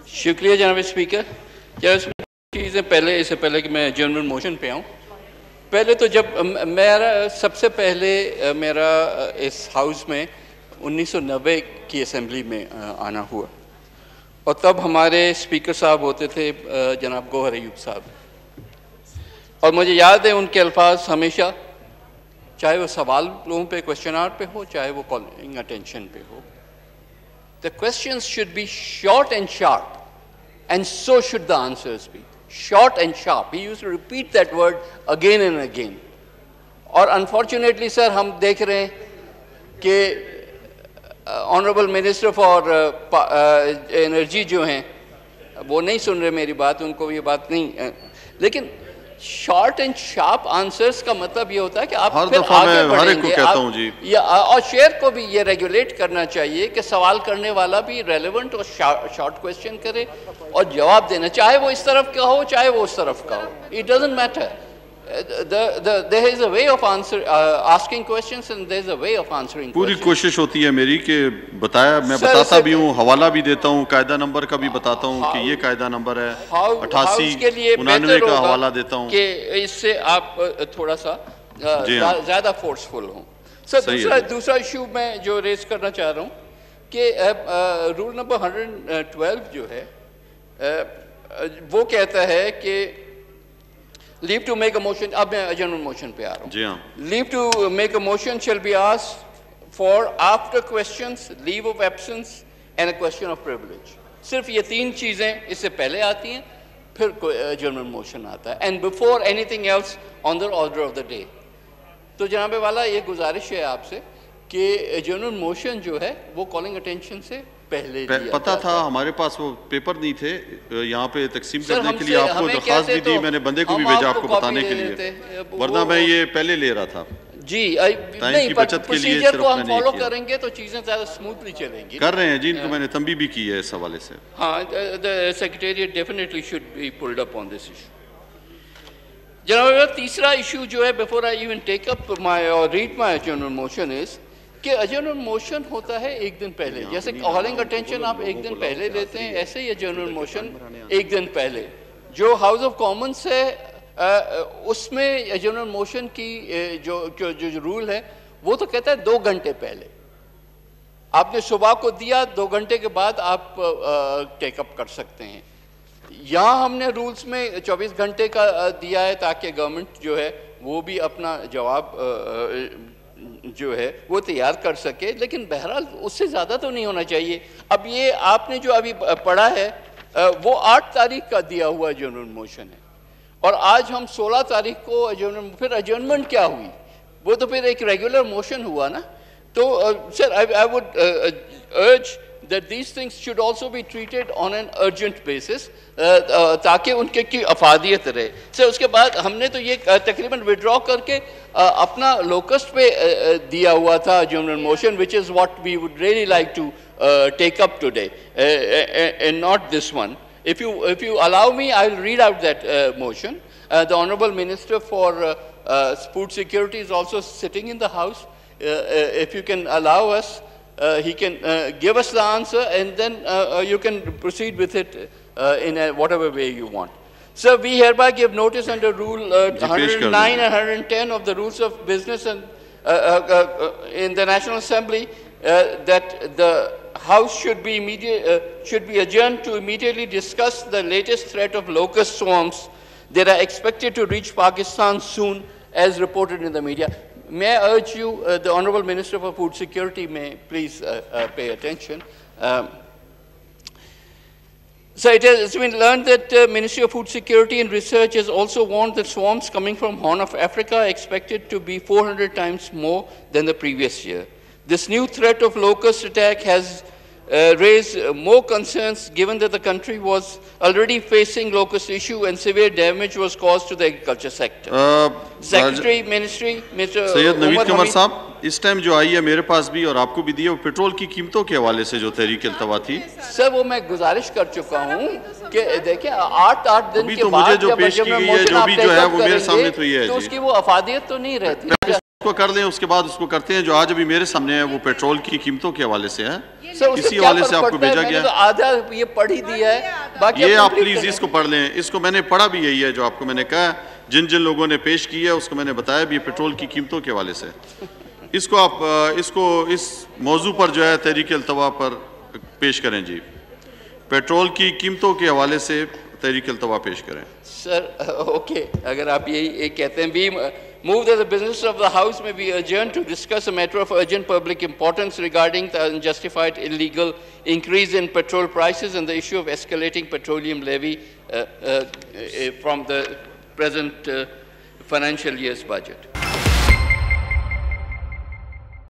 شکریہ جناب اسپیکر. چیزیں پہلے اس سے پہلے کہ میں جنرل موشن پہ آؤں, پہلے تو جب میرا سب سے پہلے میرا اس ہاؤس میں 1990 کی اسمبلی میں آنا ہوا, اور تب ہمارے اسپیکر صاحب ہوتے تھے جناب گوہر ایوب صاحب, اور مجھے یاد ہے ان کے الفاظ ہمیشہ, چاہے وہ سوال لوگوں پہ کوشچن آور پہ ہو, چاہے وہ کالنگ اٹینشن پہ ہو, the questions should be short and sharp, and so should the answers be. Short and sharp. He used to repeat that word again and again. اور unfortunately sir ہم دیکھ رہے ہیں کہ آنریبل منسٹر فار انرجی جو ہیں وہ نہیں سن رہے میری بات, ان کو یہ بات نہیں, لیکن شارٹ اینڈ شارپ آنسرز کا مطلب یہ ہوتا ہے کہ آپ پھر آگے بڑھیں گے, اور شیئر کو بھی یہ ریگولیٹ کرنا چاہیے کہ سوال کرنے والا بھی ریلیونٹ اور شارٹ کویسچن کرے اور جواب دینا, چاہے وہ اس طرف کا ہو چاہے وہ اس طرف کا ہو, it doesn't matter. There is a way of asking questions and there is a way of answering questions. پوری کوشش ہوتی ہے میری کہ بتایا, میں بتاتا بھی ہوں, حوالہ بھی دیتا ہوں, قاعدہ نمبر کا بھی بتاتا ہوں کہ یہ قاعدہ نمبر ہے 8899 کا حوالہ دیتا ہوں کہ اس سے آپ تھوڑا سا زیادہ فورسفل ہوں. سر دوسرا ایشو میں جو ریز کرنا چاہ رہا ہوں کہ رول نمبر 112 جو ہے وہ کہتا ہے کہ leave to make a motion, اب میں جنرل موشن پہ آ رہا ہوں. جی ہاں. Leave to make a motion shall be asked for after questions, leave of absence and a question of privilege. صرف یہ تین چیزیں اس سے پہلے آتی ہیں, پھر جنرل موشن آتا ہے, and before anything else on the order of the day. تو جناب والا یہ گزارش ہے آپ سے کہ جنرل موشن جو ہے وہ کالنگ اٹینشن سے پہلے پتہ تھا, ہمارے پاس وہ پیپر نہیں تھے یہاں پہ تقسیم کرنے کے لیے, آپ کو درخواست بھی دی, میں نے بندے کو بھی بھیجا آپ کو بتانے کے لیے, ورنہ میں یہ پہلے لے رہا تھا. جی نہیں, پروسیجر کو ہم فالو کریں گے تو چیزیں زیادہ سموتھلی چلیں گی. کر رہے ہیں جی, ان کو میں نے تنبیہ بھی کی ہے اس حوالے سے. ہاں, the secretariat definitely should be pulled up on this issue. جناب تیسرا ایشو جو ہے before I even take up my or read my general motion is کہ جنرل موشن ہوتا ہے ایک دن پہلے, جیسے کالنگ اٹینشن آپ ایک دن پہلے لیتے ہیں, ایسے یہ جنرل موشن ایک دن پہلے. جو ہاؤس آف کامنس ہے اس میں جنرل موشن کی جو رول ہے وہ تو کہتا ہے 2 گھنٹے پہلے. آپ نے صبح کو دیا, 2 گھنٹے کے بعد آپ ٹیک اپ کر سکتے ہیں. یہاں ہم نے رولز میں 24 گھنٹے کا دیا ہے تاکہ گورنمنٹ جو ہے وہ بھی اپنا جواب جو ہے وہ تیار کر سکے, لیکن بہرحال اس سے زیادہ تو نہیں ہونا چاہیے. اب یہ آپ نے جو ابھی پڑھا ہے وہ 8 تاریخ کا دیا ہوا جنرل موشن ہے, اور آج ہم 16 تاریخ کو پھر ایڈجرنمنٹ کیا ہوئی, وہ تو پھر ایک ریگولر موشن ہوا نا. تو سر I would urge that these things should also be treated on an urgent basis تاکہ ان کی افادیت رہے. سر اس کے بعد ہم نے تو یہ تقریباً withdraw کر کے اپنا لوکسٹ پہ دیا ہوا تھا general motion, which is what we would really like to take up today and not this one. If you allow me, I will read out that motion. The Honorable Minister for Food Security is also sitting in the House. If you can allow us, he can give us the answer, and then you can proceed with it in whatever way you want. Sir, we hereby give notice under Rule 109 and 110 of the Rules of Business and in the National Assembly that the House should be adjourned to immediately discuss the latest threat of locust swarms that are expected to reach Pakistan soon, as reported in the media. May I urge you, the Honorable Minister for Food Security, may please pay attention. So it has been learned that the Ministry of Food Security and Research has also warned that swarms coming from Horn of Africa are expected to be 400 times more than the previous year. This new threat of locust attack has raised more concerns given that the country was already facing locust issue and severe damage was caused to the agriculture sector. Secretary, Ministry, Mr. سید نوید قمر صاحب, اس time جو آئی ہے میرے پاس بھی اور آپ کو بھی دی ہے, وہ پیٹرول کی قیمتوں کے حوالے سے جو تحریک التوا تھی. سر وہ میں گزارش کر چکا ہوں کہ دیکھیں 8 دن کے بعد جو پیش کی گئی ہے جو بھی جو ہے وہ میرے سامنے تو یہ ہے تو اس کی وہ افادیت تو نہیں رہتی. کو کر لیں, اس کے بعد اس کو کرتے ہیں. جو آج ابھی میرے سامنے ہے وہ پیٹرول کی قیمتوں کے حوالے سے ہے, اسی حوالے سے آپ کو بھیجا گیا. آدھا یہ پڑھ ہی دیا ہے, یہ آپ پلیز اس کو پڑھ لیں. اس کو میں نے پڑھا بھی یہی ہے جو آپ کو میں نے کہا, جن لوگوں نے پیش کی ہے اس کو میں نے بتایا بھی پیٹرول کی قیمتوں کے حوالے سے. اس کو آپ اس موضوع پر جو ہے تحریک التوا پر پیش کریں. جی, پیٹرول کی قیمتوں کے حوالے سے تحریک التوا پیش کریں. سر اوکے, اگر آپ یہی کہتے ہیں, we move that the business of the House may be adjourned to discuss a matter of urgent public importance regarding the unjustified illegal increase in petrol prices and the issue of escalating petroleum levy from the present financial year's budget.